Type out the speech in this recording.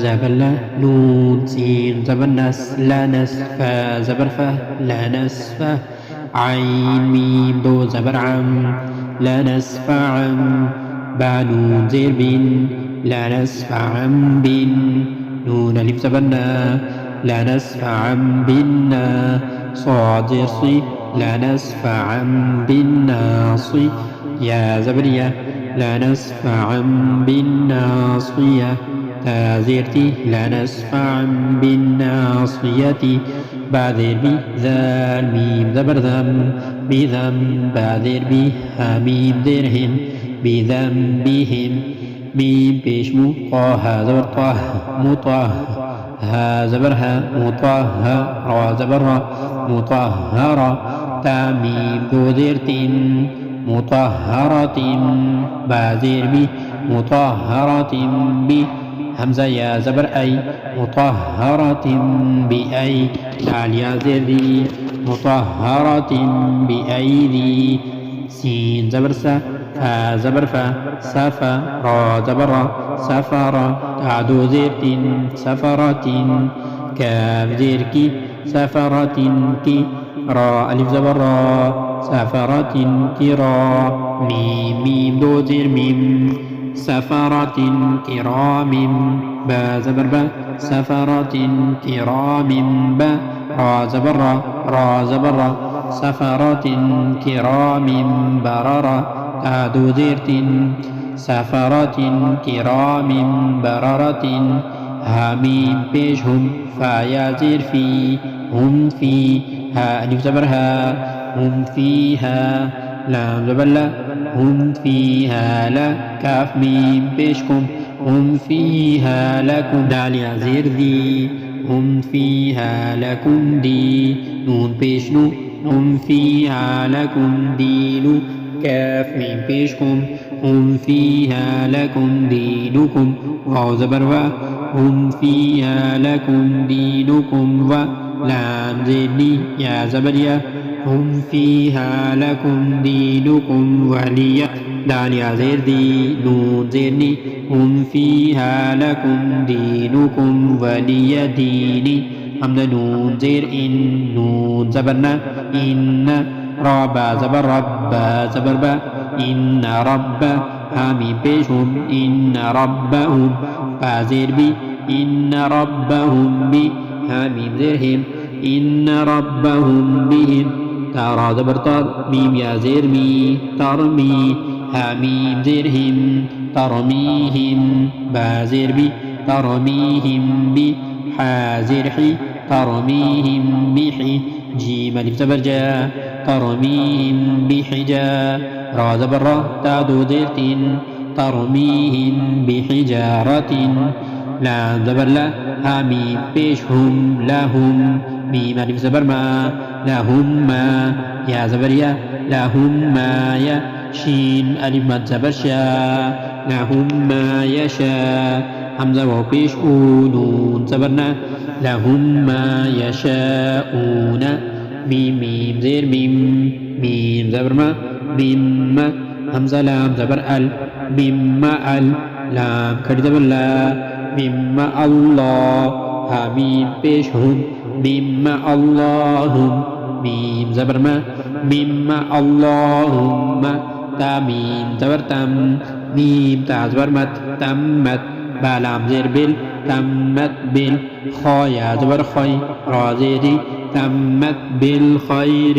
زبر لا نون سين زبر نس لا نس فا زبر فا لا نس فا عين ميم دو زبر عم لا نسف عم با نون زير بن لا نسف عم بن نون ألف زبرنا لا نسف عم بنا صاد زير صي لا نسف عم بالناصي يا زبرية لا نسف عم بالناصية تازيرتي لا نسف عم بالناصية بعذر بي ذال ميم زبر ذم بذم بعذر بي ميم درهم بذنبهم ميم بيش طه زبر طه مطه ها زبر ها مطه را زبر را مطهرة تاميم ذو زيرت مطهرة بازير بي مطهرة بي همزة يا زبر أي مطهرة بأي دال يا زير دي مطهرة بأيدي سين زبر سا فا زبر فا سفا را زبر را سفر تعدو زيرت سفرة كاف زير كي سفرة كي را ألف زبر را سفرة كرا ميم ميم دو زير ميم سفرة كرام با زبر با سفرة كرام با را زبر را زبر سفرة كرام بررة تعدو زيرت سفرة كرام بررة هاميم بيشهم فايا زير في هم في ها ألف زبر ها هم فيها لام زبر لا هم فيها لا كاف ميم بيشكم هم فيها لكم دال يا زير ذي هم فيها لكم دي نون بيشنو هم فيها لكم دين كاف ميم بيشكم هم فيها لكم دينكم واو زبر و هم فيها لكم دينكم و لام زيني يا زبريا هم فيها لكم دينكم ولي دال يا زير دي نون زيني هم فيها لكم دينكم ولي ديني حمد نون زير إن نون زبرنا إن ربا زبر ربا زبر با إن رب حميم بيشهم إن ربهم فازير بي إن ربهم بي حميم زيرهم إن ربهم بهم ترى زبر تر ميم يا زير مي ترمي حميم زيرهم ترميهم بازير بي ترميهم بي حازر حي ترميهم بحي جيم ألف زبر جا ترميهم بحجا را زبر را تعدو زيرت ترميهم بحجارة لا زبر لا حميم بيشهم لهم ميم ألف زبر ما لهم ما يا زبر يا لهم ما يا شين ألف مد زبر شا لهم ما يشاء حمزة واو بيش نون زبرنا لهم ما يشاءون ميم ميم زير ميم ميم زبر ما ميم همزة لام زبر ال ميم ال لام كرد زبر لا ميم الله حميم بيش هم ميم اللهم ميم زبر ما ميم اللهم تاميم زبر تم ميم تا زبر مت تمت بلام زير بال تمت بالخايا زبر خي را زيري تمت بالخير